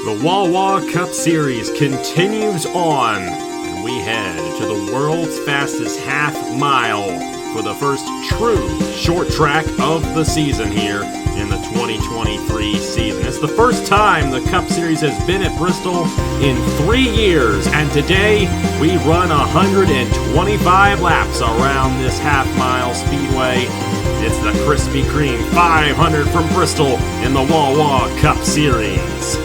The Wawa Cup Series continues on, and we head to the world's fastest half mile for the first true short track of the season here in the 2023 season. It's the first time the Cup Series has been at Bristol in 3 years, and today we run 125 laps around this half-mile speedway. It's the Krispy Kreme 500 from Bristol in the Wawa Cup Series.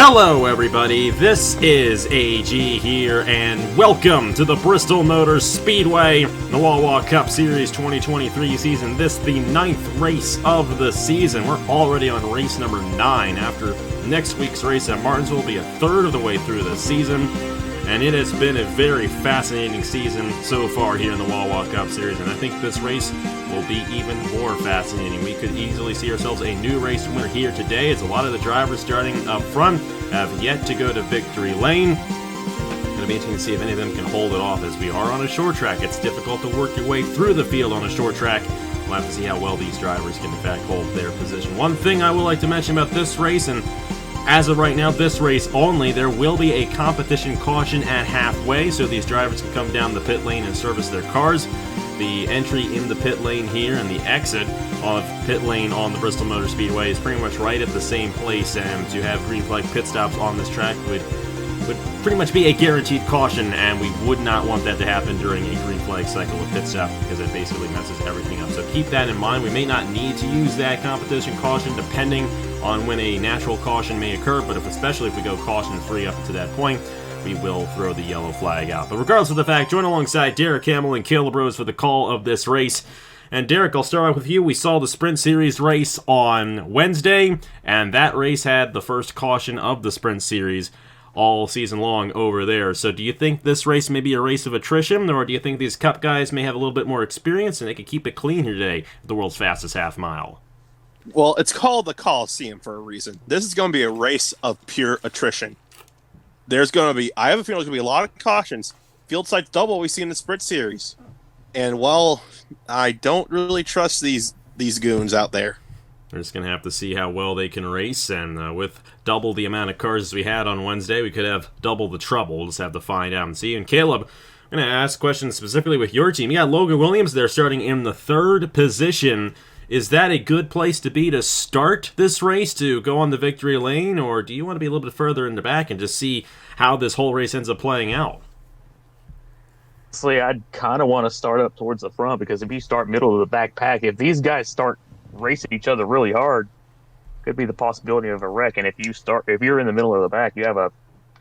Hello everybody, this is AG here, and welcome to the Bristol Motor Speedway, the Wawa Cup Series 2023 season. This the 9th race of the season. We're already on race number 9. After next week's race at Martinsville will be a third of the way through the season, and it has been a very fascinating season so far here in the Wawa Cup Series, and I think this race will be even more fascinating. We could easily see ourselves a new race winner here today, as a lot of the drivers starting up front have yet to go to victory lane. It's going to be interesting to see if any of them can hold it off, as we are on a short track. It's difficult to work your way through the field on a short track. We'll have to see how well these drivers can in fact hold their position. One thing I would like to mention about this race, and as of right now, this race only, there will be a competition caution at halfway, so these drivers can come down the pit lane and service their cars. The entry in the pit lane here and the exit of pit lane on the Bristol Motor Speedway is pretty much right at the same place, and to have green flag pit stops on this track would pretty much be a guaranteed caution, and we would not want that to happen during a green flag cycle of pit stop, because it basically messes everything up. So keep that in mind. We may not need to use that competition caution depending on when a natural caution may occur, but especially if we go caution free up to that point, we will throw the yellow flag out. But regardless of the fact, join alongside Derek Hamill and Caleb Rose for the call of this race. And Derek, I'll start off with you. We saw the Sprint Series race on Wednesday, and that race had the first caution of the Sprint Series all season long over there. So do you think this race may be a race of attrition, or do you think these Cup guys may have a little bit more experience and they could keep it clean here today at the world's fastest half mile? Well, it's called the Coliseum for a reason. This is going to be a race of pure attrition. There's going to be, I have a feeling there's going to be a lot of cautions. Field side's double we see in the Sprint Series. And while I don't really trust these goons out there, we're just going to have to see how well they can race, and with double the amount of cars as we had on Wednesday, we could have double the trouble. We'll just have to find out and see. And Caleb, I'm going to ask questions specifically with your team. You got Logan Williams there starting in the 3rd position. Is that a good place to be to start this race, to go on the victory lane, or do you want to be a little bit further in the back and just see how this whole race ends up playing out? Honestly, I'd kind of want to start up towards the front, because if you start middle of the back pack, if these guys start racing each other really hard, could be the possibility of a wreck. And if you're in the middle of the back, you have a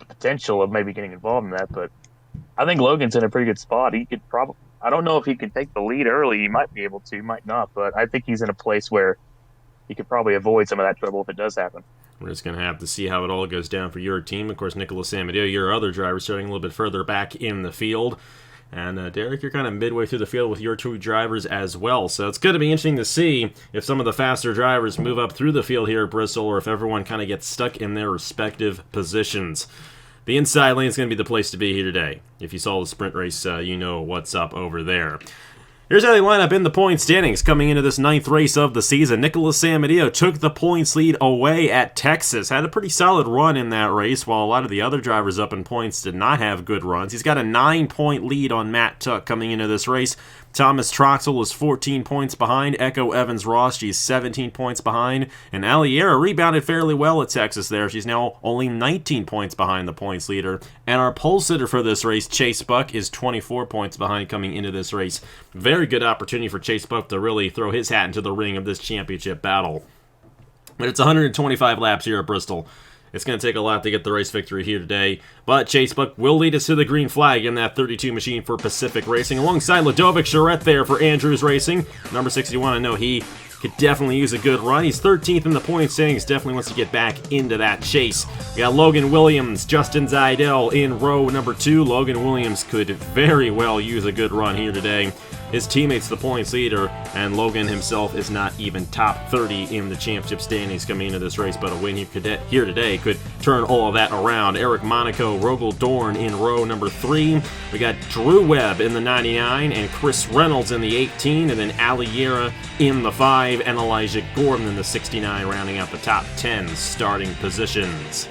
potential of maybe getting involved in that. But I think Logan's in a pretty good spot. He could probably, I don't know if he can take the lead early. He might be able to, might not. But I think he's in a place where he could probably avoid some of that trouble if it does happen. We're just going to have to see how it all goes down for your team. Of course, Nicholas Amadeo, your other driver, starting a little bit further back in the field. And Derek, you're kind of midway through the field with your 2 drivers as well. So it's going to be interesting to see if some of the faster drivers move up through the field here at Bristol, or if everyone kind of gets stuck in their respective positions. The inside lane is going to be the place to be here today. If you saw the sprint race, you know what's up over there. Here's how they line up in the point standings coming into this 9th race of the season. Nicholas Amadeo took the points lead away at Texas. Had a pretty solid run in that race, while a lot of the other drivers up in points did not have good runs. He's got a 9-point lead on Matt Tuck coming into this race. Thomas Troxel is 14 points behind. Echo Evans-Ross, she's 17 points behind. And Aliera rebounded fairly well at Texas there. She's now only 19 points behind the points leader. And our pole sitter for this race, Chase Buck, is 24 points behind coming into this race. Very good opportunity for Chase Buck to really throw his hat into the ring of this championship battle. But it's 125 laps here at Bristol. It's going to take a lot to get the race victory here today, but Chase Buck will lead us to the green flag in that 32 machine for Pacific Racing, alongside Ludovic Charette there for Andrews Racing. Number 61, I know he could definitely use a good run. He's 13th in the point standings, definitely wants to get back into that chase. We got Logan Williams, Justin Zidell in row number 2. Logan Williams could very well use a good run here today. His teammate's the points leader, and Logan himself is not even top 30 in the championship standings coming into this race, but a win here today could turn all of that around. Eric Monaco, Rogel Dorn in row number 3. We got Drew Webb in the 99 and Chris Reynolds in the 18, and then Aliera in the 5 and Elijah Gordon in the 69, rounding out the top 10 starting positions.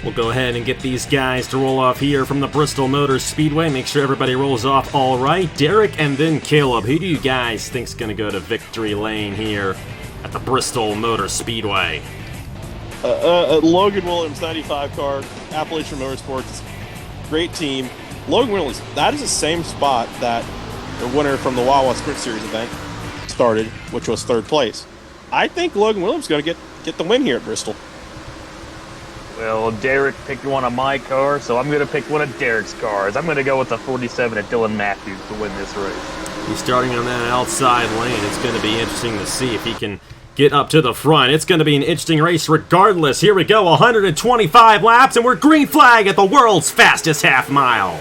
We'll go ahead and get these guys to roll off here from the Bristol Motor Speedway. Make sure everybody rolls off all right. Derek and then Caleb, who do you guys think's going to go to victory lane here at the Bristol Motor Speedway? Logan Williams, 95 car, Appalachian Motorsports, great team. Logan Williams, that is the same spot that the winner from the Wawa Sprint Series event started, which was 3rd place. I think Logan Williams is going to get the win here at Bristol. Well, Derek picked one of my cars, so I'm going to pick one of Derek's cars. I'm going to go with the 47 at Dylan Matthews to win this race. He's starting on that outside lane. It's going to be interesting to see if he can get up to the front. It's going to be an interesting race regardless. Here we go, 125 laps, and we're green flag at the world's fastest half mile.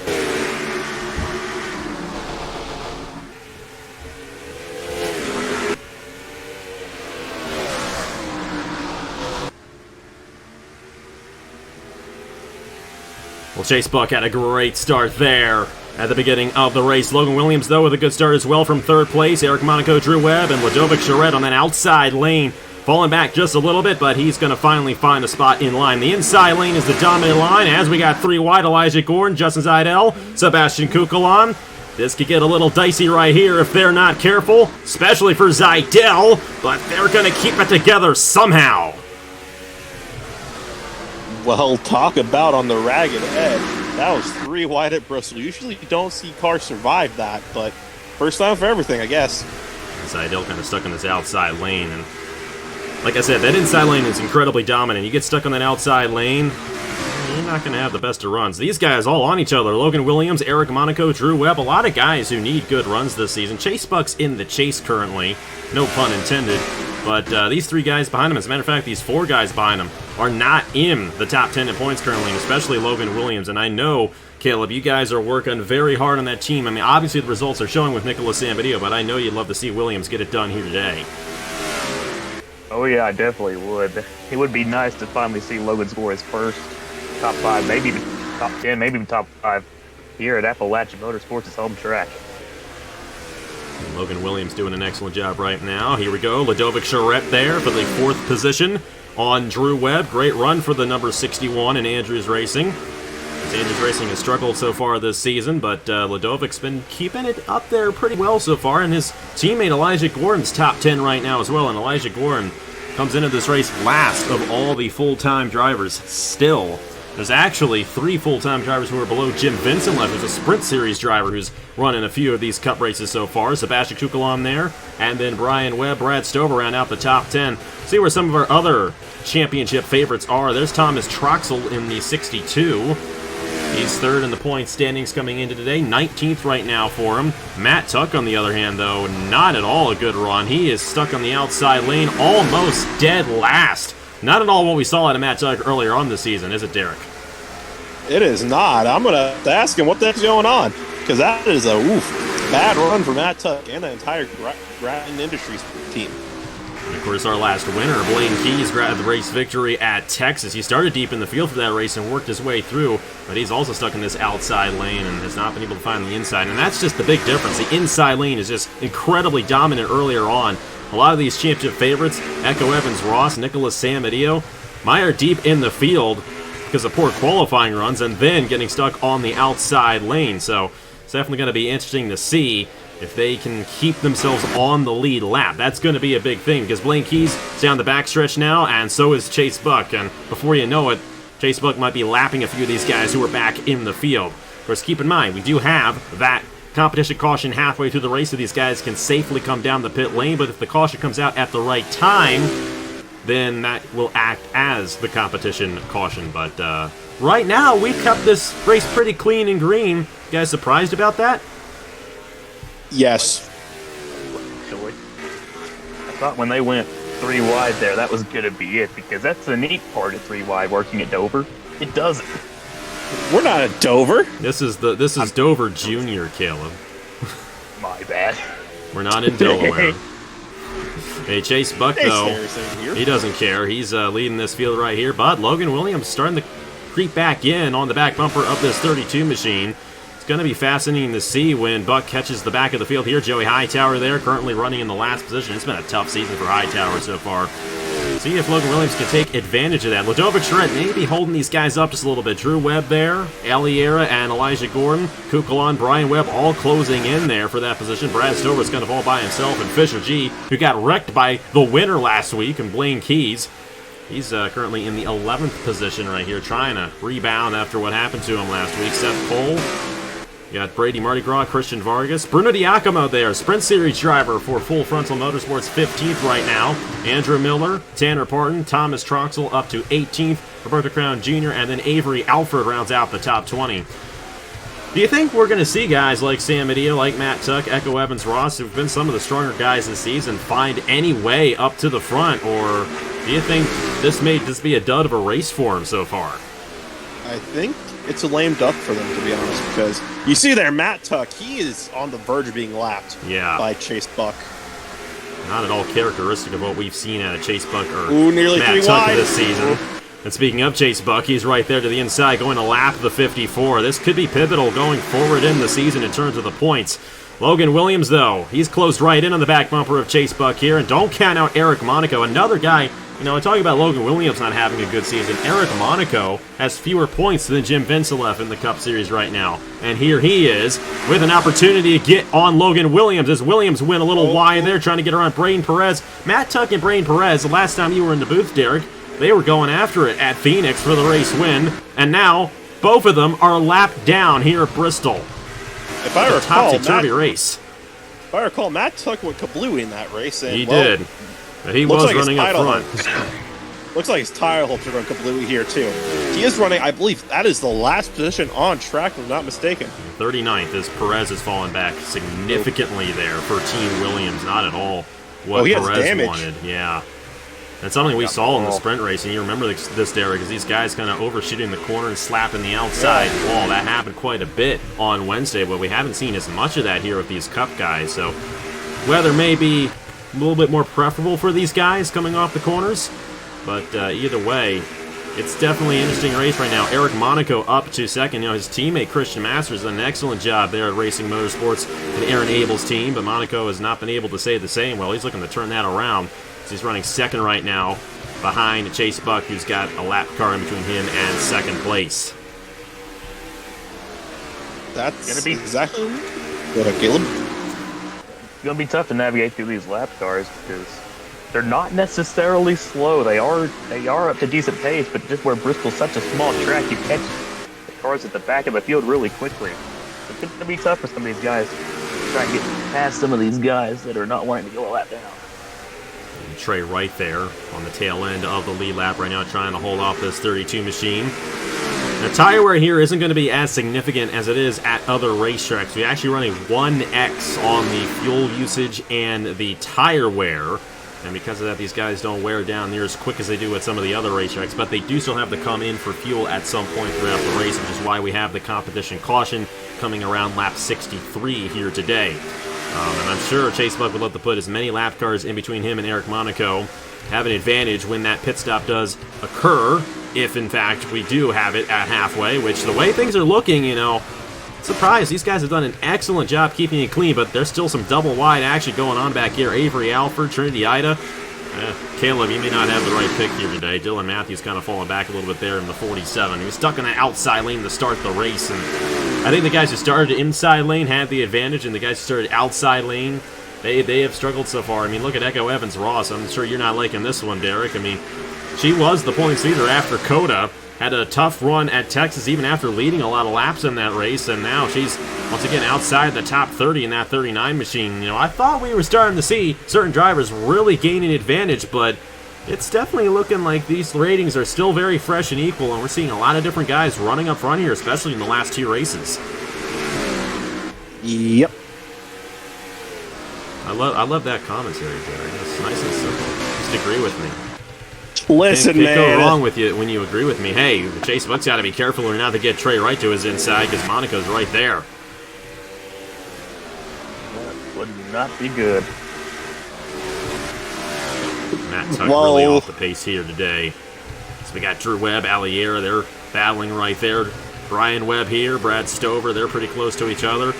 Well, Chase Buck had a great start there at the beginning of the race. Logan Williams, though, with a good start as well from 3rd place. Eric Monaco, Drew Webb, and Ladovic Charette on that outside lane. Falling back just a little bit, but he's going to finally find a spot in line. The inside lane is the dominant line as we got 3 wide. Elijah Gordon, Justin Zeidel, Sebastian Kukulon. This could get a little dicey right here if they're not careful, especially for Zeidel, but they're going to keep it together somehow. Well, talk about on the ragged edge. That was 3 wide at Bristol. Usually you don't see cars survive that, but first time for everything, I guess. Zeidel kind of stuck in this outside lane, and like I said, that inside lane is incredibly dominant. You get stuck on that outside lane, you're not going to have the best of runs. These guys all on each other. Logan Williams, Eric Monaco, Drew Webb, a lot of guys who need good runs this season. Chase Buck's in the chase currently, no pun intended. But these 3 guys behind him, as a matter of fact, these 4 guys behind him are not in the top 10 in points currently, especially Logan Williams. And I know, Caleb, you guys are working very hard on that team. I mean, obviously the results are showing with Nicholas Sambadio, but I know you'd love to see Williams get it done here today. Oh, yeah, I definitely would. It would be nice to finally see Logan score his first top 5, maybe even top 10, maybe even top 5 here at Appalachian Motorsports' home track. Logan Williams doing an excellent job right now. Here we go. Ladovic Charette there for the 4th position on Drew Webb. Great run for the number 61 in Andrews Racing. Andrews Racing has struggled so far this season, but Ladovic's been keeping it up there pretty well so far, and his teammate Elijah Gordon's top 10 right now as well, and Elijah Gordon comes into this race last of all the full-time drivers still. There's actually 3 full-time drivers who are below Jim Vincent left. There's a Sprint Series driver who's run in a few of these Cup races so far. Sebastian Kukulon there, and then Brian Webb, Brad Stover round out the top 10. See where some of our other championship favorites are. There's Thomas Troxel in the 62. He's 3rd in the points standings coming into today. 19th right now for him. Matt Tuck, on the other hand, though, not at all a good run. He is stuck on the outside lane, almost dead last. Not at all what we saw out of Matt Tuck earlier on this season, is it, Derek? It is not. I'm going to ask him what the heck's going on, because that is a bad run for Matt Tuck and the entire Grattan Industries team. And of course, our last winner, Blaine Keys, grabbed the race victory at Texas. He started deep in the field for that race and worked his way through, but he's also stuck in this outside lane and has not been able to find the inside. And that's just the big difference. The inside lane is just incredibly dominant earlier on. A lot of these championship favorites, Echo Evans Ross, Nicholas Sambadio, Meyer deep in the field because of poor qualifying runs and then getting stuck on the outside lane. So it's definitely going to be interesting to see if they can keep themselves on the lead lap. That's going to be a big thing because Blaine Keys is down the backstretch now, and so is Chase Buck. And before you know it, Chase Buck might be lapping a few of these guys who are back in the field. Of course, keep in mind, we do have that competition caution halfway through the race so these guys can safely come down the pit lane, but if the caution comes out at the right time, then that will act as the competition caution. But right now, we've kept this race pretty clean and green. You guys surprised about that? Yes. Actually, I thought when they went 3 wide there, that was going to be it, because that's the neat part of 3 wide working at Dover. It doesn't. We're not at Dover. This is Dover Junior, Caleb. My bad. We're not in Delaware. Hey, Chase Buck, though, he doesn't care. He's leading this field right here. But Logan Williams starting to creep back in on the back bumper of this 32 machine. It's going to be fascinating to see when Buck catches the back of the field here. Joey Hightower there, currently running in the last position. It's been a tough season for Hightower so far. See if Logan Williams can take advantage of that. Ludovic Charette may be holding these guys up just a little bit. Drew Webb there, Aliera and Elijah Gordon, Kukulon, Brian Webb all closing in there for that position. Brad Stover's going to fall by himself, and Fisher G, who got wrecked by the winner last week, and Blaine Keys. He's currently in the 11th position right here, trying to rebound after what happened to him last week. Seth Cole. You got Brady Mardi Gras, Christian Vargas. Bruno Diacomo there, Sprint Series driver for Full Frontal Motorsports, 15th right now. Andrew Miller, Tanner Parton, Thomas Troxel up to 18th. Roberto Crown Jr. and then Avery Alford rounds out the top 20. Do you think we're going to see guys like Sam Medea, like Matt Tuck, Echo Evans Ross, who've been some of the stronger guys this season, find any way up to the front? Or do you think this may just be a dud of a race for him so far? I think it's a lame duck for them, to be honest, because you see there, Matt Tuck, he is on the verge of being lapped by Chase Buck. Not at all characteristic of what we've seen out of Chase Buck or nearly Matt Tuck this season. And speaking of Chase Buck, he's right there to the inside going to lap the 54. This could be pivotal going forward in the season in terms of the points. Logan Williams, though, he's closed right in on the back bumper of Chase Buck here. And don't count out Eric Monaco, another guy. You know, I'm talking about Logan Williams not having a good season. Eric Monaco has fewer points than Jim Vincelef in the Cup Series right now. And here he is with an opportunity to get on Logan Williams as Williams went a little wide there trying to get around Braden Perez. Matt Tuck and Braden Perez, the last time you were in the booth, Derek, they were going after it at Phoenix for the race win. And now both of them are lapped down here at Bristol. If I recall, If I recall, Matt Tuck went kablooey in that race. And, he did. But he was running up front. Looks like his tire hopes are going kablooey here, too. He is running, I believe, that is the last position on track, if I'm not mistaken. 39th as Perez has fallen back significantly there for Team Williams. Not at all what Perez wanted. Yeah. That's something we saw in the sprint race, and you remember this, Derek, is these guys kind of overshooting the corner and slapping the outside wall. That happened quite a bit on Wednesday, but we haven't seen as much of that here with these Cup guys. So weather may be a little bit more preferable for these guys coming off the corners, but either way, it's definitely an interesting race right now. Eric Monaco up to second. You know, his teammate Christian Masters did an excellent job there at Racing Motorsports and Aaron Abel's team, but Monaco has not been able to say the same. Well, he's looking to turn that around. He's running second right now behind Chase Buck, who's got a lap car in between him and second place. That's going to be exactly. Go ahead, Caleb. It's going to be tough to navigate through these lap cars because they're not necessarily slow. They are up to decent pace, but just where Bristol's such a small track, you catch the cars at the back of the field really quickly. It's going to be tough for some of these guys to try and get past some of these guys that are not wanting to go a lap down. Trey right there on the tail end of the lead lap right now, trying to hold off this 32 machine. The tire wear here isn't going to be as significant as it is at other racetracks. We're actually running 1x on the fuel usage and the tire wear. And because of that, these guys don't wear down near as quick as they do at some of the other racetracks. But they do still have to come in for fuel at some point throughout the race, which is why we have the competition caution coming around lap 63 here today. And I'm sure Chase Buck would love to put as many lap cars in between him and Eric Monaco, have an advantage when that pit stop does occur, if in fact we do have it at halfway, which the way things are looking, you know, surprised. These guys have done an excellent job keeping it clean, but there's still some double wide action going on back here. Avery Alford, Trinity Ida. Caleb, you may not have the right pick here today. Dylan Matthews kind of falling back a little bit there in the 47. He was stuck in the outside lane to start the race, and I think the guys who started inside lane had the advantage, and the guys who started outside lane, they have struggled so far. I mean, look at Echo Evans Ross. I'm sure you're not liking this one, Derek. I mean, she was the points leader after Coda. Had a tough run at Texas even after leading a lot of laps in that race, and now she's once again outside the top 30 in that 39 machine. You know, I thought we were starting to see certain drivers really gaining advantage, but it's definitely looking like these ratings are still very fresh and equal, and we're seeing a lot of different guys running up front here, especially in the last two races. Yep. I love that commentary, Jerry. It's nice and simple. Just agree with me. Listen, man. Can't go wrong with you when you agree with me. Hey, Chase Buck's got to be careful or not to get Trey Wright to his inside because Monaco's right there. Wouldn't not be good. Matt Tuck really off the pace here today. So we got Drew Webb, Aliera, they're battling right there. Brian Webb here, Brad Stover, they're pretty close to each other.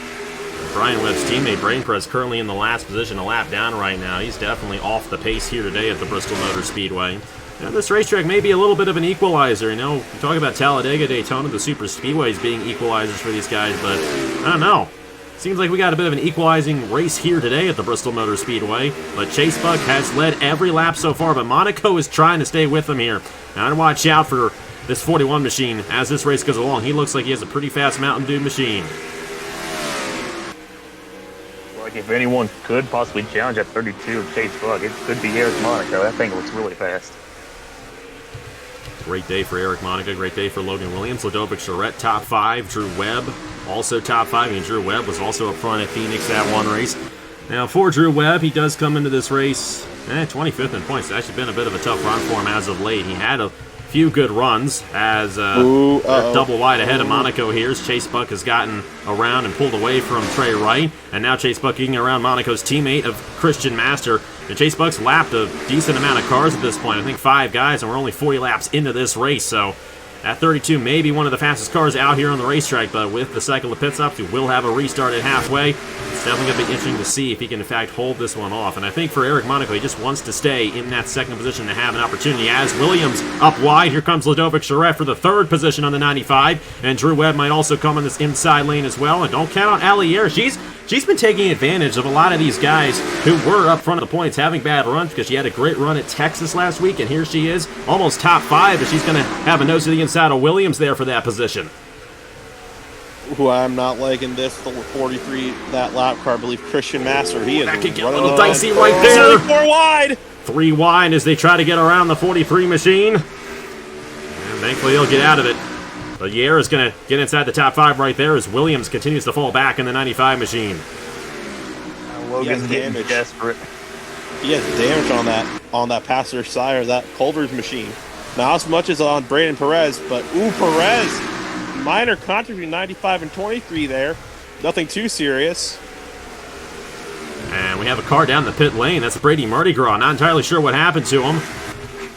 Brian Webb's teammate, Brain Press, currently in the last position, a lap down right now. He's definitely off the pace here today at the Bristol Motor Speedway. Now, this racetrack may be a little bit of an equalizer. You know, we talk about Talladega, Daytona, the super speedways being equalizers for these guys, but I don't know. Seems like we got a bit of an equalizing race here today at the Bristol Motor Speedway, but Chase Buck has led every lap so far, but Monaco is trying to stay with him here. Now, I'd watch out for this 41 machine as this race goes along. He looks like he has a pretty fast Mountain Dew machine. Like, if anyone could possibly challenge at 32 of Chase Buck, it could be Eric Monaco. That thing looks really fast. Great day for Eric Monaco. Great day for Logan Williams. Ladovic Charette, top 5. Drew Webb, also top 5. And Drew Webb was also up front at Phoenix that one race. Now, for Drew Webb, he does come into this race 25th in points. It's actually been a bit of a tough run for him as of late. He had a few good runs as double wide ahead of Monaco here as Chase Buck has gotten around and pulled away from Trey Wright, and now Chase Buck getting around Monaco's teammate of Christian Master. And Chase Buck's lapped a decent amount of cars at this point. I think 5 guys, and we're only 40 laps into this race, so at 32 may be one of the fastest cars out here on the racetrack, but with the cycle of pit stops, he will have a restart at halfway. It's definitely going to be interesting to see if he can, in fact, hold this one off. And I think for Eric Monaco, he just wants to stay in that second position to have an opportunity. As Williams up wide, here comes Ladovic Charette for the 3rd position on the 95. And Drew Webb might also come in this inside lane as well. And don't count on Aliera. She's been taking advantage of a lot of these guys who were up front of the points having bad runs because she had a great run at Texas last week. And here she is, almost top 5, but she's going to have a nose to the inside of Williams there for that position. Who I'm not liking this, the 43, that lap car, I believe Christian Master. He is that could get a little dicey right there. 4 wide. 3 wide as they try to get around the 43 machine. And thankfully they'll get out of it. But Yair is going to get inside the top 5 right there as Williams continues to fall back in the 95 machine. Logan's getting desperate. He has damage on that passenger side of that Culver's machine. Not as much as on Brandon Perez, but Perez! Minor contact between 95 and 23 there. Nothing too serious. And we have a car down the pit lane. That's Brady Mardi Gras. Not entirely sure what happened to him.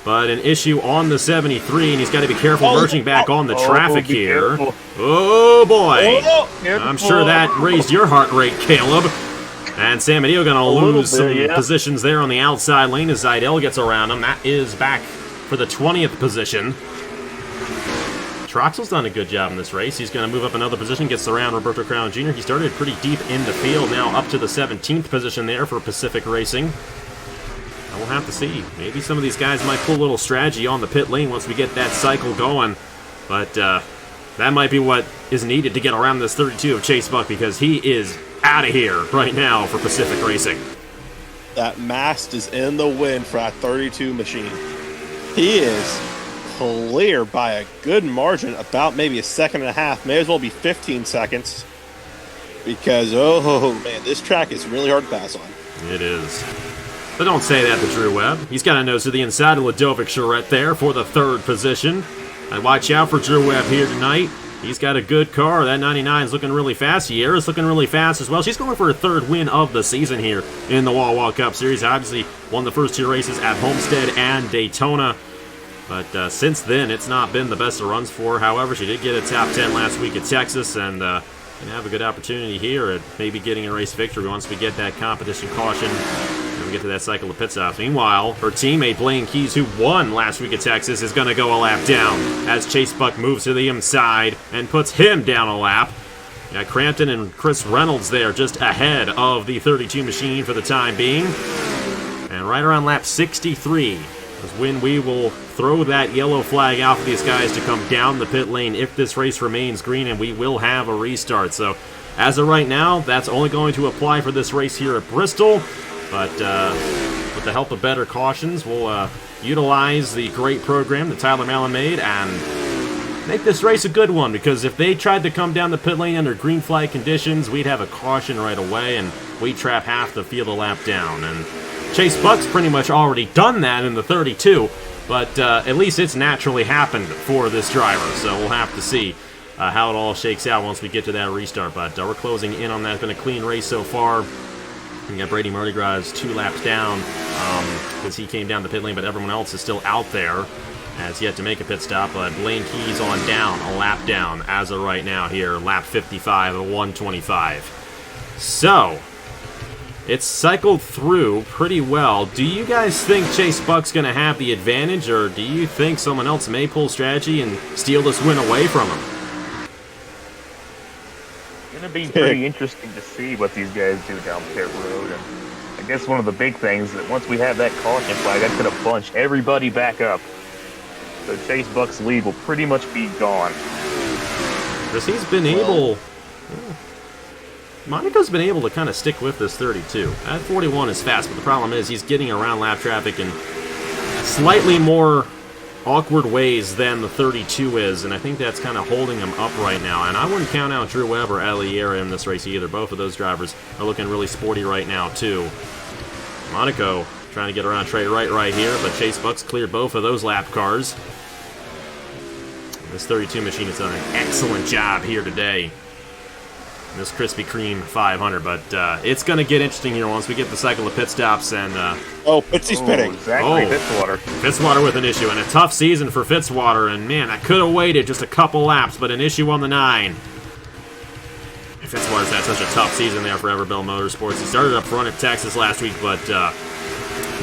But an issue on the 73, and he's got to be careful merging back on the traffic here. Careful. Oh, boy. Careful. I'm sure that raised your heart rate, Caleb. And Sam Adio going to lose some positions there on the outside lane as Zidell gets around him. That is back for the 20th position. Troxel's done a good job in this race. He's going to move up another position, gets around Roberto Crown Jr. He started pretty deep in the field, now up to the 17th position there for Pacific Racing. And we'll have to see. Maybe some of these guys might pull a little strategy on the pit lane once we get that cycle going. But that might be what is needed to get around this 32 of Chase Buck because he is out of here right now for Pacific Racing. That mast is in the wind for that 32 machine. He is clear by a good margin, about maybe a second and a half, may as well be 15 seconds. Because, oh man, this track is really hard to pass on. It is. But don't say that to Drew Webb. He's got a nose to the inside of Ladovic Charette there for the 3rd position. And watch out for Drew Webb here tonight. He's got a good car. That 99 is looking really fast. Sierra's looking really fast as well. She's going for her 3rd win of the season here in the Wawa Cup Series. Obviously won the first 2 races at Homestead and Daytona. But since then, it's not been the best of runs for her. However, she did get a top 10 last week at Texas, and going to have a good opportunity here at maybe getting a race victory once we get that competition caution and we get to that cycle of pit stops. Meanwhile, her teammate Blaine Keys, who won last week at Texas, is going to go a lap down as Chase Buck moves to the inside and puts him down a lap. Got Crampton and Chris Reynolds there just ahead of the 32 machine for the time being. And right around lap 63 is when we will throw that yellow flag out for these guys to come down the pit lane if this race remains green, and we will have a restart. So as of right now, that's only going to apply for this race here at Bristol. But with the help of better cautions, we'll utilize the great program that Tyler Mallon made and make this race a good one, because if they tried to come down the pit lane under green flag conditions, we'd have a caution right away, and we'd trap half the field a lap down. And Chase Buck's pretty much already done that in the 32, but at least it's naturally happened for this driver, so we'll have to see how it all shakes out once we get to that restart. But we're closing in on that. It's been a clean race so far. You got Brady Mardi Gras 2 laps down because he came down the pit lane, but everyone else is still out there. Has yet to make a pit stop, but Lane Keys on down, a lap down as of right now here, lap 55 at 125. So, it's cycled through pretty well. Do you guys think Chase Buck's going to have the advantage, or do you think someone else may pull strategy and steal this win away from him? It's going to be pretty interesting to see what these guys do down pit road. And I guess one of the big things is that once we have that caution flag, that's going to bunch everybody back up. So Chase Buck's lead will pretty much be gone. Because he's been able... Monaco's been able to kind of stick with this 32. That 41 is fast, but the problem is he's getting around lap traffic in slightly more awkward ways than the 32 is, and I think that's kind of holding him up right now. And I wouldn't count out Drew Webb or Aliera in this race either. Both of those drivers are looking really sporty right now, too. Monaco trying to get around Trey Wright right here, but Chase Buck's cleared both of those lap cars. This 32 machine has done an excellent job here today. This Krispy Kreme 500, but it's going to get interesting here once we get the cycle of pit stops and... Pitsy's pitting. Exactly, Fitzwater. Fitzwater with an issue, and a tough season for Fitzwater, and man, I could have waited just a couple laps, but an issue on the 9. Fitzwater's had such a tough season there for Everbell Motorsports. He started up front at Texas last week, but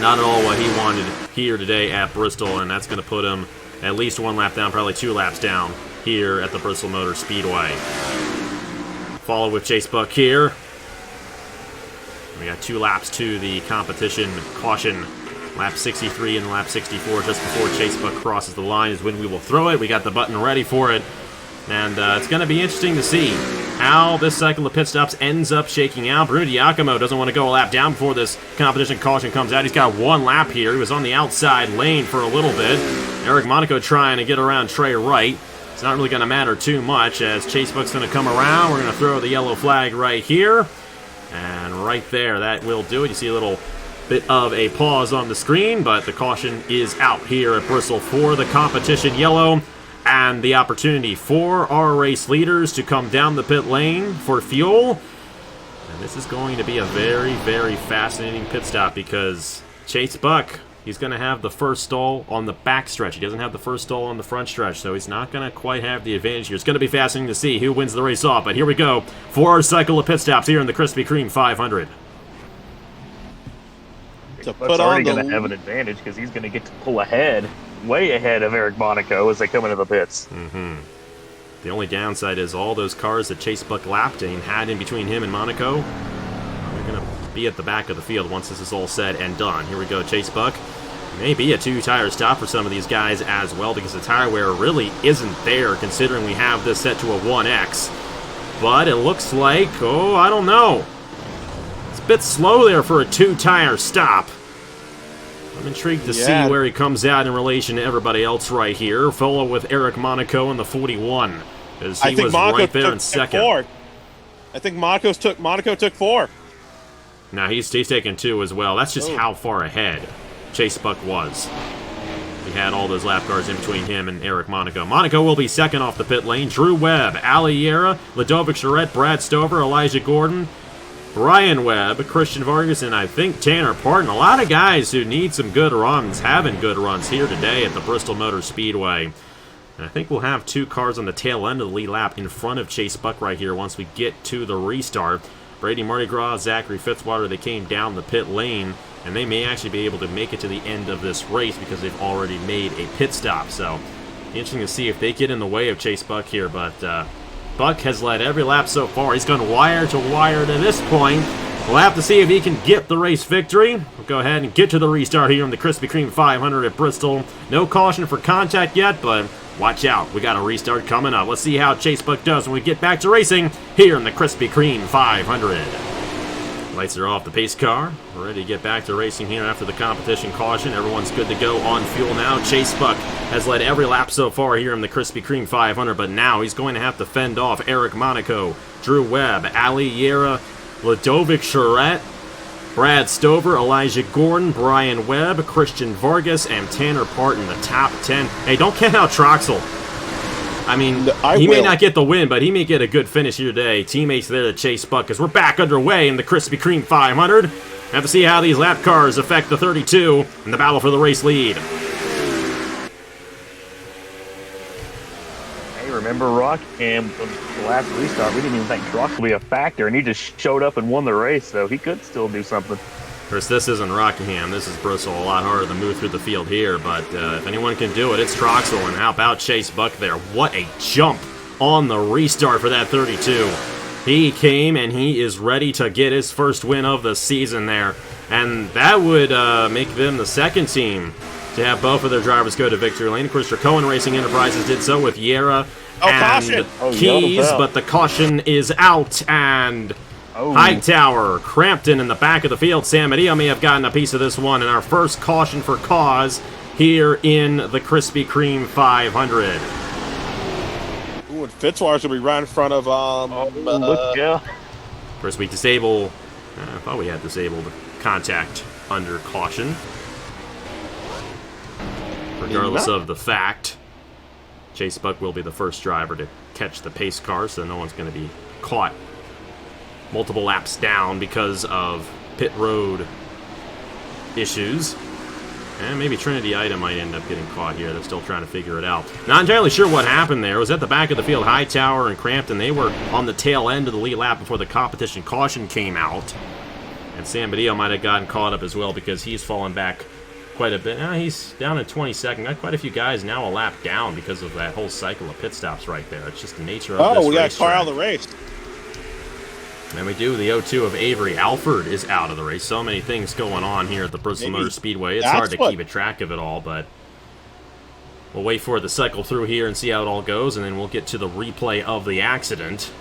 not at all what he wanted here today at Bristol, and that's going to put him at least 1 lap down, probably 2 laps down here at the Bristol Motor Speedway. Follow with Chase Buck here. We got 2 laps to the competition caution. Lap 63 and lap 64 just before Chase Buck crosses the line is when we will throw it. We got the button ready for it. And it's going to be interesting to see how this cycle of pit stops ends up shaking out. Bruno Giacomo doesn't want to go a lap down before this competition caution comes out. He's got 1 lap here. He was on the outside lane for a little bit. Eric Monaco trying to get around Trey Wright. It's not really going to matter too much as Chase Buck's going to come around. We're going to throw the yellow flag right here. And right there, that will do it. You see a little bit of a pause on the screen, but the caution is out here at Bristol for the competition yellow. And the opportunity for our race leaders to come down the pit lane for fuel. And this is going to be a very, very fascinating pit stop because Chase Buck, he's going to have the first stall on the back stretch. He doesn't have the first stall on the front stretch, so he's not going to quite have the advantage here. It's going to be fascinating to see who wins the race off, but here we go for our cycle of pit stops here in the Krispy Kreme 500. Buck's already going to have an advantage because he's going to get to pull ahead, way ahead of Eric Monaco as they come into the pits. The only downside is all those cars that Chase Buck lapped and had in between him and Monaco, they're going to be at the back of the field once this is all said and done. Here we go, Chase Buck. Maybe a 2-tire stop for some of these guys as well because the tire wear really isn't there considering we have this set to a 1X. But it looks like, I don't know. It's a bit slow there for a 2-tire stop. I'm intrigued to see where he comes out in relation to everybody else right here. Follow with Eric Monaco in the 41. As he was right there in second. 4. I think Monaco took 4. Now he's taking 2 as well. That's just how far ahead Chase Buck was. He had all those lap cars in between him and Eric Monaco. Monaco will be second off the pit lane. Drew Webb, Aliera, Ludovic Charette, Brad Stover, Elijah Gordon, Brian Webb, Christian Vargas, and I think Tanner Parton. A lot of guys who need some good runs, having good runs here today at the Bristol Motor Speedway. And I think we'll have 2 cars on the tail end of the lead lap in front of Chase Buck right here once we get to the restart. Brady Mardi Gras, Zachary Fitzwater, they came down the pit lane, and they may actually be able to make it to the end of this race because they've already made a pit stop. So, interesting to see if they get in the way of Chase Buck here, but Buck has led every lap so far. He's gone wire to wire to this point. We'll have to see if he can get the race victory. We'll go ahead and get to the restart here on the Krispy Kreme 500 at Bristol. No caution for contact yet, but watch out. We got a restart coming up. Let's see how Chase Buck does when we get back to racing here in the Krispy Kreme 500. Lights are off the pace car. We're ready to get back to racing here after the competition caution. Everyone's good to go on fuel now. Chase Buck has led every lap so far here in the Krispy Kreme 500, but now he's going to have to fend off Eric Monaco, Drew Webb, Aliera, Ludovic Charette, Brad Stover, Elijah Gordon, Brian Webb, Christian Vargas, and Tanner Parton, the top 10. Hey, don't count out Troxel. I mean, I he may will. not get the win, but he may get a good finish here today. Teammates there to chase Buck as we're back underway in the Krispy Kreme 500. Have to see how these lap cars affect the 32 in the battle for the race lead. Hey, remember Rockham, the last restart, we didn't even think trucks would be a factor, and he just showed up and won the race, so he could still do something. Of course, this isn't Rockingham. This is Bristol. A lot harder to move through the field here, but if anyone can do it, it's Troxel. And how about Chase Buck there? What a jump on the restart for that 32. He came, and he is ready to get his first win of the season there. And that would make them the second team to have both of their drivers go to victory lane. Of course, Cohen Racing Enterprises did so with Yera and Keys, but the caution is out, and Hightower, Crampton in the back of the field. San Mateo may have gotten a piece of this one, and our first caution for cause here in the Krispy Kreme 500. Ooh, and Fitzwater's going to be right in front of... look, yeah. Of course, we disable... I thought we had disabled contact under caution. Regardless of the fact, Chase Buck will be the first driver to catch the pace car, so no one's going to be caught multiple laps down because of pit road issues. And maybe Trinity Item might end up getting caught here. They're still trying to figure it out. Not entirely sure what happened there. It was at the back of the field. Hightower and Crampton, they were on the tail end of the lead lap before the competition caution came out. And San Badillo might have gotten caught up as well because he's fallen back quite a bit. Now he's down in 22nd. Got quite a few guys now a lap down because of that whole cycle of pit stops right there. It's just the nature of this racetrack. Oh, we got a car out of the race. And we do. The 02 of Avery Alford is out of the race. So many things going on here at the Bristol Motor Speedway. It's hard to keep a track of it all, but we'll wait for it to cycle through here and see how it all goes, and then we'll get to the replay of the accident.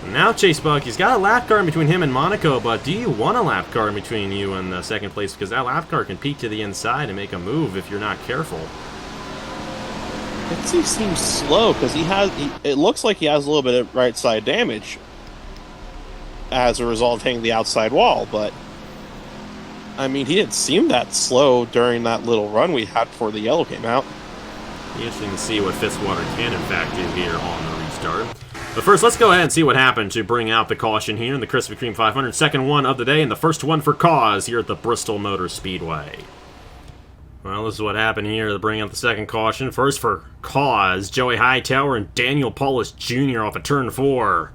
And now Chase Buck, he's got a lap car in between him and Monaco, but do you want a lap car in between you and second place? Because that lap car can peek to the inside and make a move if you're not careful. He seems slow because it looks like he has a little bit of right side damage as a result of hitting the outside wall, but I mean, he didn't seem that slow during that little run we had before the yellow came out. Interesting to see what Fitzwater can in fact do here on the restart. But first, let's go ahead and see what happened to bring out the caution here in the Krispy Kreme 500. Second one of the day and the first one for cause here at the Bristol Motor Speedway. Well, this is what happened here to bring out the second caution. First for cause, Joey Hightower and Daniel Paulus Jr. off of turn 4.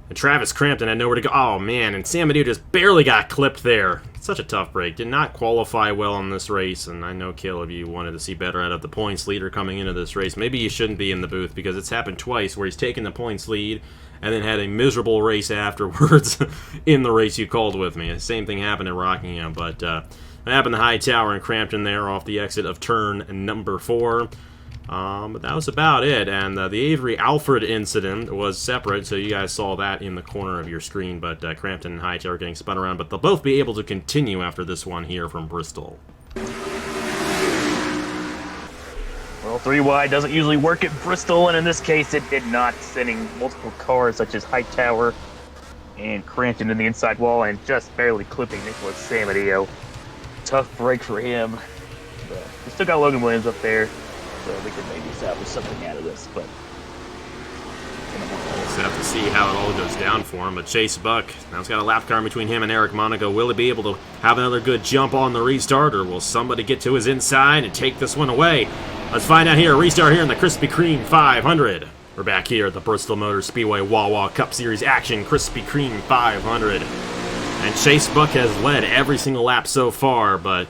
And Travis Crampton had nowhere to go. Oh, man, and San Mateo just barely got clipped there. Such a tough break. Did not qualify well in this race, and I know, Caleb, you wanted to see better out of the points leader coming into this race. Maybe you shouldn't be in the booth because it's happened twice where he's taken the points lead and then had a miserable race afterwards in the race you called with me. The same thing happened at Rockingham, but it happened to Hightower and Crampton there off the exit of turn number 4. But that was about it, and the Avery Alford incident was separate, so you guys saw that in the corner of your screen, but Crampton and Hightower getting spun around, but they'll both be able to continue after this one here from Bristol. Well, 3 wide doesn't usually work at Bristol, and in this case it did not, sending multiple cars such as Hightower and Crampton in the inside wall and just barely clipping Nicholas San Mateo. Tough break for him, but we still got Logan Williams up there. So we could maybe establish something out of this, but we'll have to see how it all goes down for him. But Chase Buck, now he's got a lap car between him and Eric Monaco. Will he be able to have another good jump on the restart, or will somebody get to his inside and take this one away? Let's find out here. Restart here in the Krispy Kreme 500. We're back here at the Bristol Motor Speedway Wawa Cup Series action, Krispy Kreme 500. And Chase Buck has led every single lap so far, but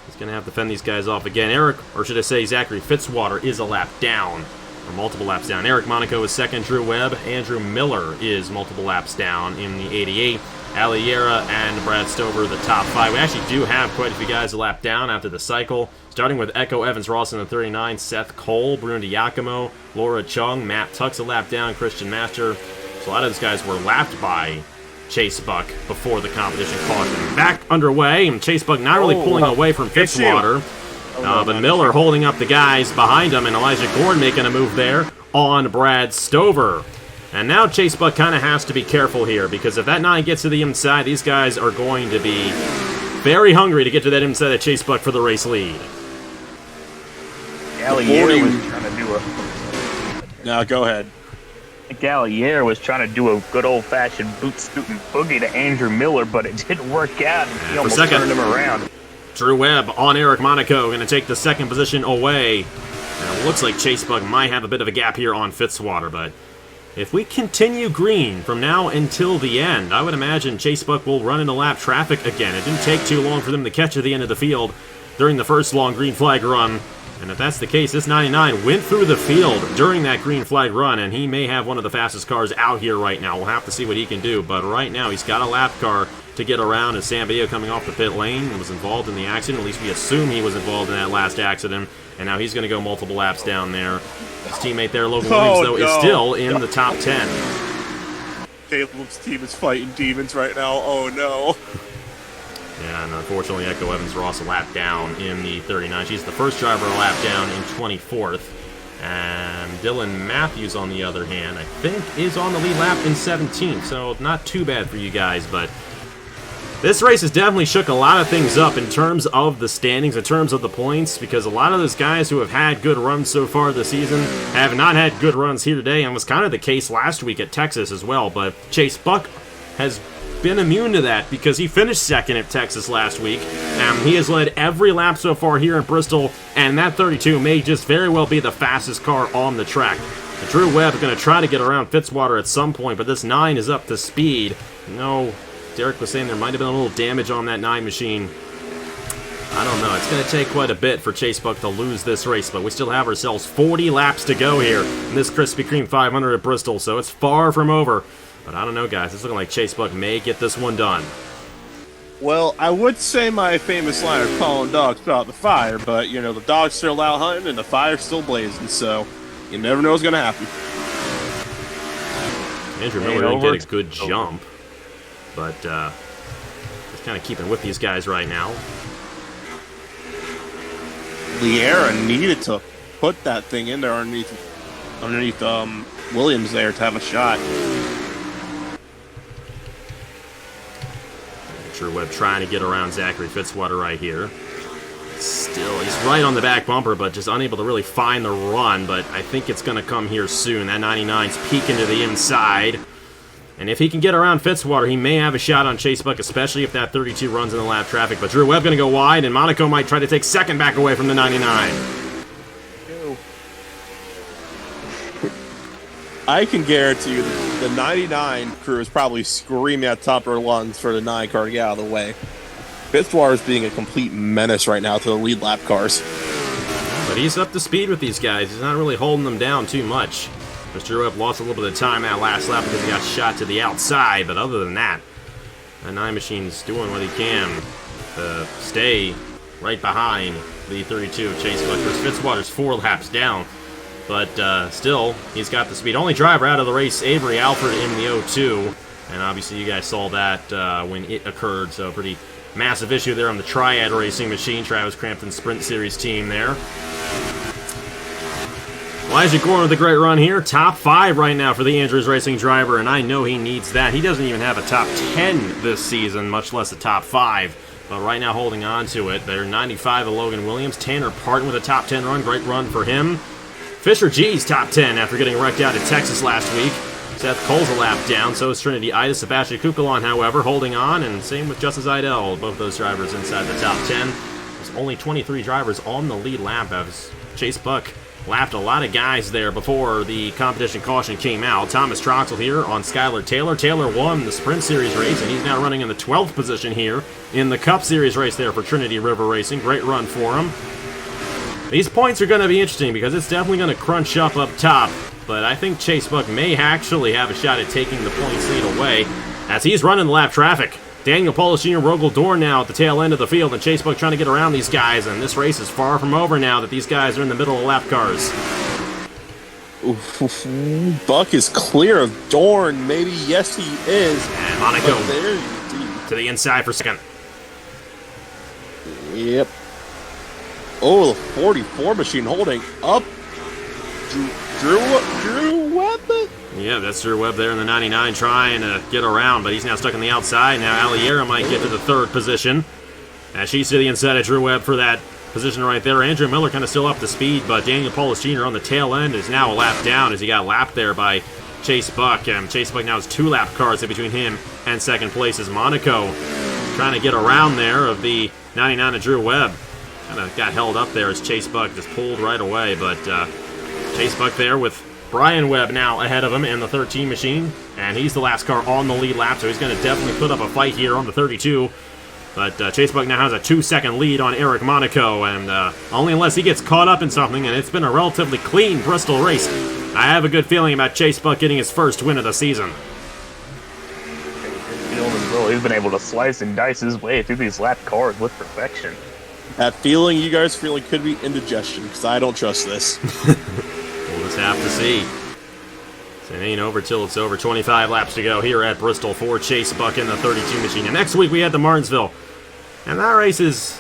he's going to have to fend these guys off again. Eric, or should I say Zachary Fitzwater, is a lap down, or multiple laps down. Eric Monaco is second. Drew Webb. Andrew Miller is multiple laps down in the 88. Aliera and Brad Stover, the top 5. We actually do have quite a few guys a lap down after the cycle, starting with Echo Evans Ross in the 39, Seth Cole, Bruno Diacomo, Laura Chung, Matt Tuck's a lap down, Christian Master. So a lot of those guys were lapped by Chase Buck before the competition caution. Back underway, and Chase Buck not really pulling away from Fitzwater, but Miller holding up the guys behind him, and Elijah Gordon making a move there on Brad Stover. And now Chase Buck kind of has to be careful here, because if that 9 gets to the inside, these guys are going to be very hungry to get to that inside of Chase Buck for the race lead. Gallier was trying to do a. Now go ahead. Gallier was trying to do a good old-fashioned boot scooting boogie to Andrew Miller, but it didn't work out. And he almost turned him around. Drew Webb on Eric Monaco, going to take the second position away. And it looks like Chase Buck might have a bit of a gap here on Fitzwater, but if we continue green from now until the end, I would imagine Chase Buck will run into lap traffic again. It didn't take too long for them to catch at the end of the field during the first long green flag run. And if that's the case, this 99 went through the field during that green flag run, and he may have one of the fastest cars out here right now. We'll have to see what he can do, but right now he's got a lap car to get around, as Sambia coming off the pit lane and was involved in the accident. At least we assume he was involved in that last accident, and now he's going to go multiple laps down there. His teammate there, Logan Williams, though, is still in the top 10. Caleb's team is fighting demons right now. Oh, no. Yeah, and unfortunately, Echo Evans-Ross a lap down in the 39. She's the first driver a lap down in 24th. And Dylan Matthews, on the other hand, I think is on the lead lap in 17th. So not too bad for you guys, but this race has definitely shook a lot of things up in terms of the standings, in terms of the points, because a lot of those guys who have had good runs so far this season have not had good runs here today, and was kind of the case last week at Texas as well. But Chase Buck has been immune to that because he finished second at Texas last week. He has led every lap so far here in Bristol, and that 32 may just very well be the fastest car on the track. Drew Webb is going to try to get around Fitzwater at some point, but this 9 is up to speed. No, Derek was saying there might have been a little damage on that 9 machine. I don't know. It's going to take quite a bit for Chase Buck to lose this race, but we still have ourselves 40 laps to go here in this Krispy Kreme 500 at Bristol, so it's far from over. But I don't know, guys. It's looking like Chase Buck may get this one done. Well, I would say my famous line of calling dogs put out the fire, but, you know, the dog's still out hunting and the fire's still blazing, so you never know what's going to happen. Andrew Miller didn't get a good jump, but just kind of keeping with these guys right now. Liera needed to put that thing in there underneath Williams there to have a shot. Drew Webb trying to get around Zachary Fitzwater right here. Still, he's right on the back bumper, but just unable to really find the run. But I think it's going to come here soon. That 99's peeking to the inside. And if he can get around Fitzwater, he may have a shot on Chase Buck, especially if that 32 runs in the lap traffic. But Drew Webb going to go wide, and Monaco might try to take second back away from the 99. I can guarantee you the 99 crew is probably screaming at the top of their lungs for the 9 car to get out of the way. Fitzwater is being a complete menace right now to the lead lap cars. But he's up to speed with these guys. He's not really holding them down too much. Mr. Webb lost a little bit of time that last lap because he got shot to the outside. But other than that, the 9 machine's doing what he can to stay right behind the 32 of Chase Buck. Fitzwater's 4 laps down. But still, he's got the speed. Only driver out of the race, Avery Alford in the 02. And obviously you guys saw that when it occurred. So pretty massive issue there on the Triad Racing machine. Travis Crampton's Sprint Series team there. Elijah Gordon with a great run here. Top 5 right now for the Andrews Racing driver. And I know he needs that. He doesn't even have a top 10 this season, much less a top 5. But right now holding on to it. They're 95 of Logan Williams. Tanner Parton with a top 10 run. Great run for him. Fisher G's top 10 after getting wrecked out at Texas last week. Seth Cole's a lap down, so is Trinity Itis. Sebastian Kukulon, however, holding on, and same with Justice Idell. Both those drivers inside the top 10. There's only 23 drivers on the lead lap as Chase Buck lapped a lot of guys there before the competition caution came out. Thomas Troxel here on Skylar Taylor. Taylor won the Sprint Series race, and he's now running in the 12th position here in the Cup Series race there for Trinity River Racing. Great run for him. These points are going to be interesting because it's definitely going to crunch up top, but I think Chase Buck may actually have a shot at taking the points lead away as he's running the lap traffic. Daniel Paulus Jr. Rogel Dorn now at the tail end of the field, and Chase Buck trying to get around these guys, and this race is far from over now that these guys are in the middle of lap cars. Buck is clear of Dorn. Maybe, yes, he is. And Monaco to the inside for second. Yep. Oh, the 44 machine holding up. Drew Webb? Yeah, that's Drew Webb there in the 99 trying to get around, but he's now stuck on the outside. Now Aliera might get to the 3rd position as she's to the inside of Drew Webb for that position right there. Andrew Miller kind of still up to speed, but Daniel Paulus Jr. on the tail end is now a lap down as he got lapped there by Chase Buck. And Chase Buck now has 2 lap cars in between him and second place as Monaco trying to get around there of the 99 of Drew Webb. Kind of got held up there as Chase Buck just pulled right away, but Chase Buck there with Brian Webb now ahead of him in the 13 machine, and he's the last car on the lead lap, so he's going to definitely put up a fight here on the 32. But Chase Buck now has a 2-second lead on Eric Monaco, and only unless he gets caught up in something, and it's been a relatively clean Bristol race. I have a good feeling about Chase Buck getting his first win of the season. He's been able to slice and dice his way through these lap cars with perfection. That feeling you guys feeling could be indigestion, because I don't trust this. We'll just have to see. It ain't over till it's over. 25 laps to go here at Bristol for Chase Buck in the 32 machine. And next week we head to Martinsville. And that race is...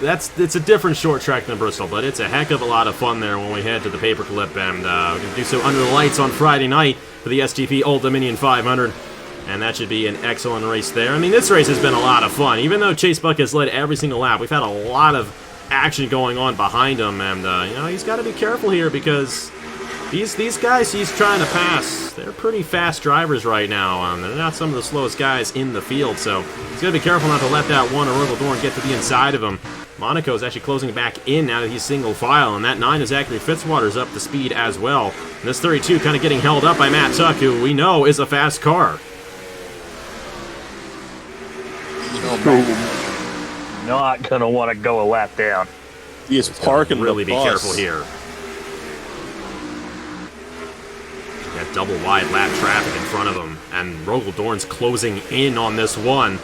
It's a different short track than Bristol, but it's a heck of a lot of fun there when we head to the Paperclip. And we're going to do so under the lights on Friday night for the STP Old Dominion 500. And that should be an excellent race there. I mean, this race has been a lot of fun. Even though Chase Buck has led every single lap, we've had a lot of action going on behind him. And, you know, he's got to be careful here because these guys he's trying to pass, they're pretty fast drivers right now. They're not some of the slowest guys in the field. So he's got to be careful not to let that one Royal Dorn get to the inside of him. Monaco is actually closing back in now that he's single file. And that 9 is Zachary Fitzwater's up to speed as well. And this 32 kind of getting held up by Matt Tuck, who we know is a fast car. Not gonna want to go a lap down. He is parking really the be bus. careful here. Got double wide lap traffic in front of him, and Rogel Dorn's closing in on this one.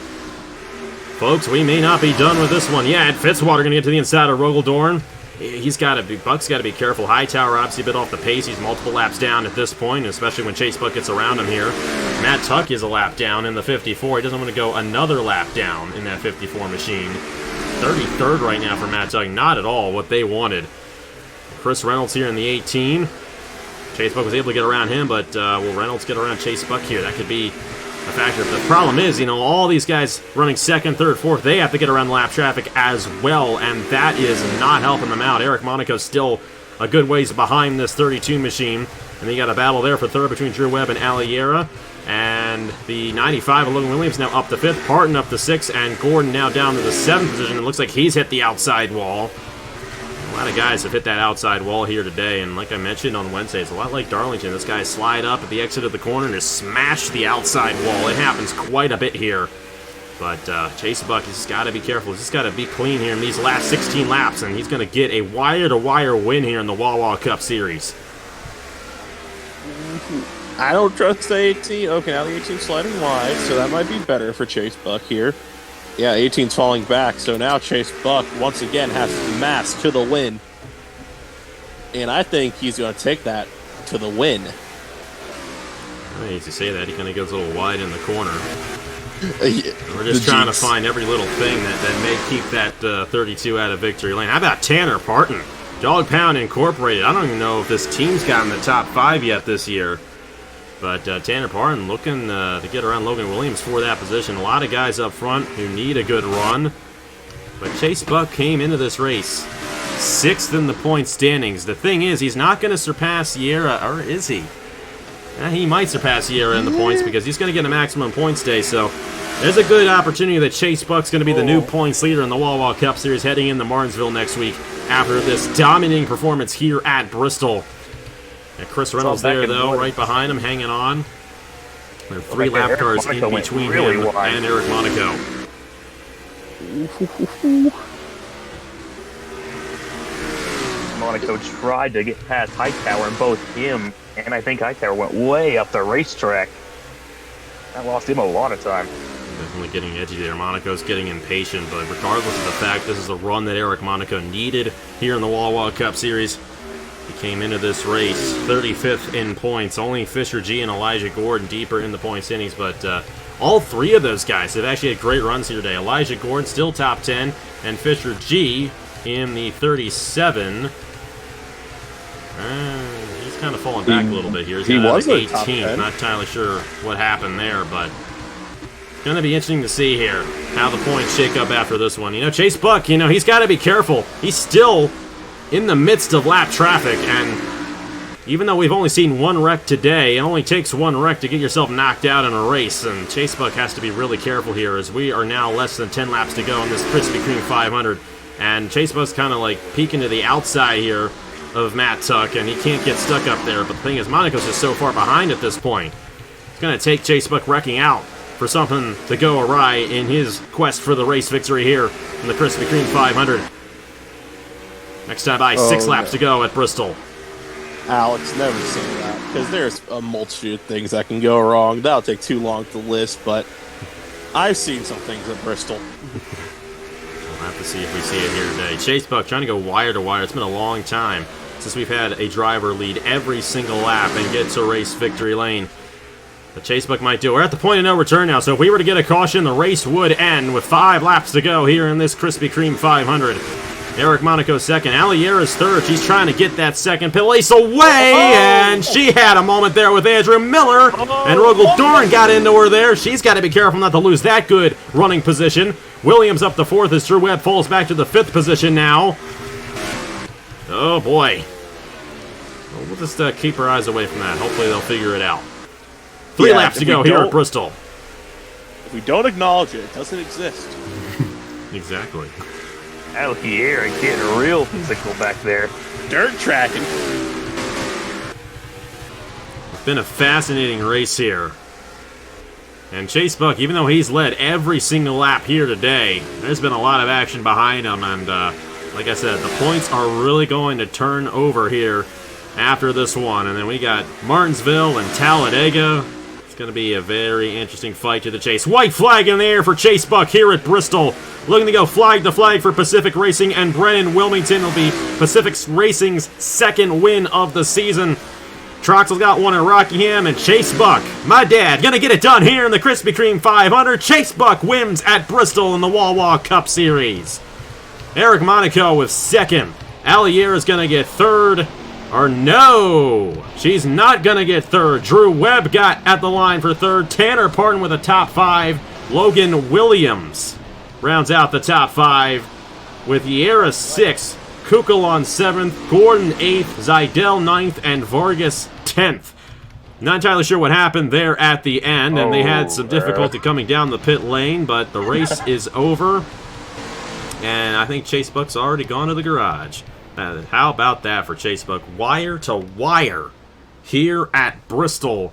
Folks, we may not be done with this one yet. Fitzwater gonna get to the inside of Rogel Dorn. Buck's got to be careful. Hightower obviously a bit off the pace. He's multiple laps down at this point, especially when Chase Buck gets around him here. Matt Tuck is a lap down in the 54. He doesn't want to go another lap down in that 54 machine. 33rd right now for Matt Tuck. Not at all what they wanted. Chris Reynolds here in the 18. Chase Buck was able to get around him, but will Reynolds get around Chase Buck here? That could be a factor. The problem is, you know, all these guys running second, third, fourth, they have to get around the lap traffic as well, and that is not helping them out. Eric Monaco's still a good ways behind this 32 machine, and then you got a battle there for third between Drew Webb and Aliera, and the 95 of Logan Williams now up to fifth, Parton up to sixth, and Gordon now down to the seventh position. It looks like he's hit the outside wall. A lot of guys have hit that outside wall here today, and like I mentioned on Wednesday, it's a lot like Darlington. This guy slide up at the exit of the corner and just smash the outside wall. It happens quite a bit here. But Chase Buck has got to be careful. He's got to be clean here in these last 16 laps, and he's going to get a wire-to-wire win here in the Wawa Cup Series. I don't trust the 18. Okay, now the 18's sliding wide, so that might be better for Chase Buck here. Yeah, 18's falling back, so now Chase Buck once again has mass to the win. And I think he's going to take that to the win. I hate to say that. He kind of goes a little wide in the corner. Yeah, we're just trying to find every little thing that may keep that 32 out of victory lane. How about Tanner Parton? Dog Pound Incorporated. I don't even know if this team's gotten the top 5 yet this year. But Tanner Parton looking to get around Logan Williams for that position. A lot of guys up front who need a good run. But Chase Buck came into this race 6th in the point standings. The thing is, he's not going to surpass Sierra, or is he? He might surpass Sierra in the points because he's going to get a maximum points day. So there's a good opportunity that Chase Buck's going to be the new points leader in the Wawa Cup Series heading into Martinsville next week after this dominating performance here at Bristol. And Chris Reynolds there, though, right behind him, hanging on. There are 3 lap cars in between him and Eric Monaco. Monaco tried to get past Hightower, and both him and I think Hightower went way up the racetrack. That lost him a lot of time. Definitely getting edgy there. Monaco's getting impatient, but regardless of the fact this is the run that Eric Monaco needed here in the Wawa Cup Series, he came into this race 35th in points. Only Fisher G and Elijah Gordon deeper in the point standings, but all 3 of those guys have actually had great runs here today. Elijah Gordon still top 10, and Fisher G in the 37. He's kind of falling back a little bit here. He was 18th. Not entirely sure what happened there, but Going to be interesting to see here how the points shake up after this one. Chase Buck, he's got to be careful. He's still in the midst of lap traffic, and even though we've only seen one wreck today, it only takes one wreck to get yourself knocked out in a race, and Chase Buck has to be really careful here as we are now less than 10 laps to go in this Krispy Kreme 500, and Chase Buck's kind of like peeking to the outside here of Matt Tuck, and he can't get stuck up there, but the thing is, Monaco's just so far behind at this point. It's going to take Chase Buck wrecking out for something to go awry in his quest for the race victory here in the Krispy Kreme 500. Next time by, 6 laps to go at Bristol. Alex, never say that, because there's a multitude of things that can go wrong. That'll take too long to list, but I've seen some things at Bristol. We'll have to see if we see it here today. Chase Buck trying to go wire to wire. It's been a long time since we've had a driver lead every single lap and get to race victory lane. But Chase Buck might do it. We're at the point of no return now, so if we were to get a caution, the race would end with 5 laps to go here in this Krispy Kreme 500. Eric Monaco second. Aliera's third. She's trying to get that second place away, and she had a moment there with Andrew Miller, and Rogel Dorn got into her there. She's got to be careful not to lose that good running position. Williams up to 4th as Drew Webb falls back to the 5th position now. Oh, boy. Well, we'll just keep our eyes away from that. Hopefully they'll figure it out. 3 laps to go here at Bristol. If we don't acknowledge it, it doesn't exist. Exactly. Aliera getting real physical back there. Dirt tracking. It's been a fascinating race here. And Chase Buck, even though he's led every single lap here today, there's been a lot of action behind him. And like I said, the points are really going to turn over here after this one. And then we got Martinsville and Talladega. It's going to be a very interesting fight to the chase. White flag in the air for Chase Buck here at Bristol. Looking to go flag to flag for Pacific Racing, and Brennan Wilmington will be Pacific Racing's 2nd win of the season. Troxel's got one in Rockingham, and Chase Buck, my dad, gonna get it done here in the Krispy Kreme 500. Chase Buck wins at Bristol in the Wawa Cup Series. Eric Monaco with 2nd. Aliera's gonna get 3rd. Or no, she's not gonna get 3rd. Drew Webb got at the line for 3rd. Tanner Parton with a top 5. Logan Williams rounds out the top 5 with Yera 6th, Kukulon 7th, Gordon 8th, Zidell 9th, and Vargas 10th. Not entirely sure what happened there at the end, and they had some difficulty coming down the pit lane, but the race is over, and I think Chase Buck's already gone to the garage. How about that for Chase Buck? Wire to wire here at Bristol.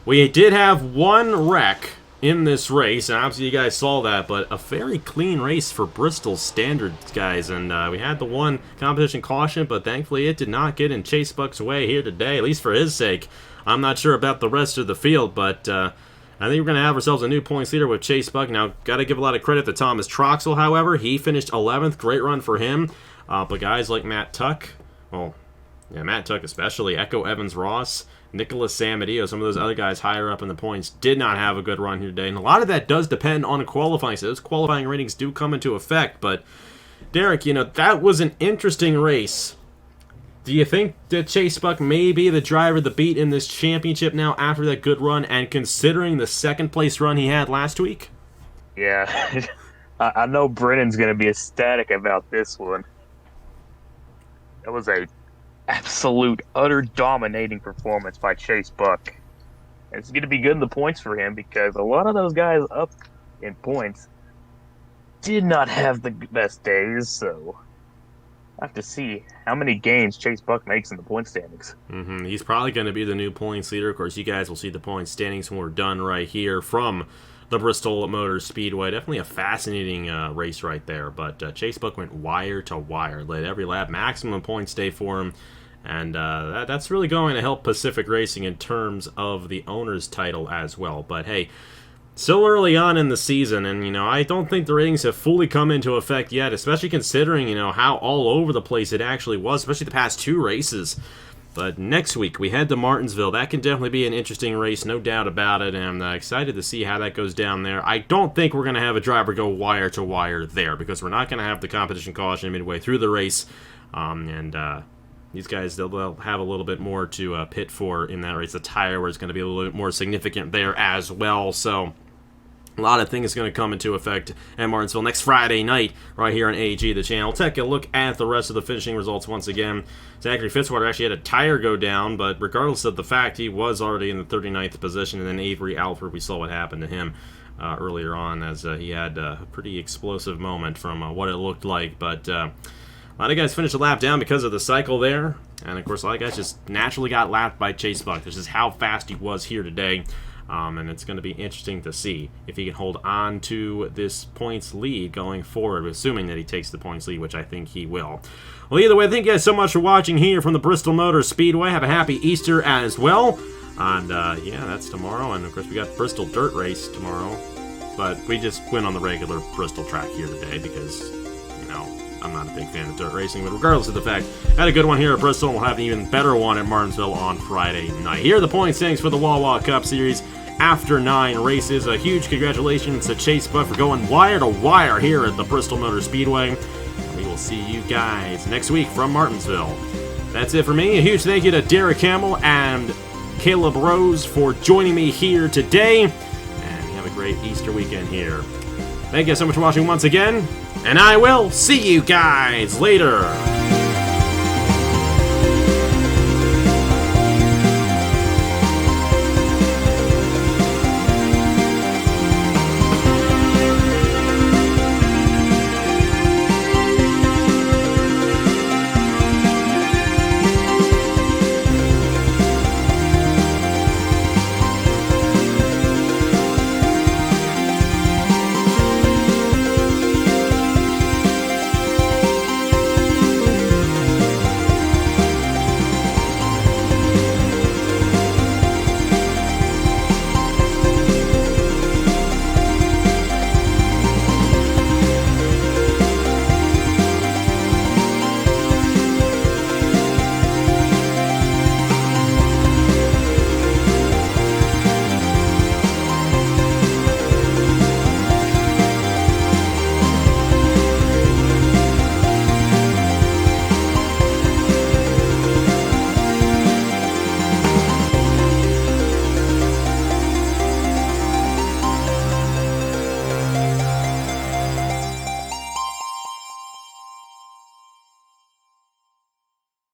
We did have one wreck in this race, and obviously you guys saw that, but a very clean race for Bristol standards, guys, and we had the one competition caution, but thankfully it did not get in Chase Buck's way here today, at least for his sake. I'm not sure about the rest of the field, but I think we're going to have ourselves a new points leader with Chase Buck. Now, got to give a lot of credit to Thomas Troxel, however. He finished 11th. Great run for him. But guys like Matt Tuck, well, yeah, Matt Tuck especially, Echo Evans-Ross, Nicholas Samadillo, some of those other guys higher up in the points did not have a good run here today. And a lot of that does depend on qualifying. So those qualifying ratings do come into effect. But, Derek, that was an interesting race. Do you think that Chase Buck may be the driver to beat in this championship now after that good run and considering the 2nd place run he had last week? Yeah, I know Brennan's going to be ecstatic about this one. That was a absolute, utter dominating performance by Chase Buck. And it's going to be good in the points for him because a lot of those guys up in points did not have the best days, so I have to see how many gains Chase Buck makes in the point standings. He's probably going to be the new points leader. Of course, you guys will see the point standings when we're done right here from the Bristol Motor Speedway. Definitely a fascinating race right there, but Chase Buck went wire to wire, led every lap, maximum points day for him. And that's really going to help Pacific Racing in terms of the owner's title as well. But hey, still early on in the season, and I don't think the ratings have fully come into effect yet, especially considering how all over the place it actually was, especially the past 2 races. But next week we head to Martinsville. That can definitely be an interesting race, no doubt about it, and I'm excited to see how that goes down there. I don't think we're going to have a driver go wire to wire there because we're not going to have the competition caution midway through the race, these guys, they'll have a little bit more to pit for in that race. The tire where it's going to be a little bit more significant there as well. So A lot of things going to come into effect at Martinsville next Friday night right here on AG, the channel. Take a look at the rest of the finishing results once again. Zachary Fitzwater actually had a tire go down, but regardless of the fact, he was already in the 39th position. And then Avery Alford, we saw what happened to him earlier on as he had a pretty explosive moment from what it looked like. But a lot of guys finished a lap down because of the cycle there. And, of course, a lot of guys just naturally got lapped by Chase Buck. This is how fast he was here today. And it's going to be interesting to see if he can hold on to this points lead going forward, assuming that he takes the points lead, which I think he will. Well, either way, thank you guys so much for watching here from the Bristol Motor Speedway. Have a happy Easter as well. And, yeah, that's tomorrow. And, of course, we got Bristol Dirt Race tomorrow. But we just went on the regular Bristol track here today because, you know, I'm not a big fan of dirt racing. But regardless of the fact, had a good one here at Bristol, and we'll have an even better one at Martinsville on Friday night. Here are the point standings for the Wawa Cup Series after 9 races. A huge congratulations to Chase Buck for going wire to wire here at the Bristol Motor Speedway. And we will see you guys next week from Martinsville. That's it for me. A huge thank you to Derek Campbell and Caleb Rose for joining me here today. And have a great Easter weekend here. Thank you so much for watching once again, and I will see you guys later.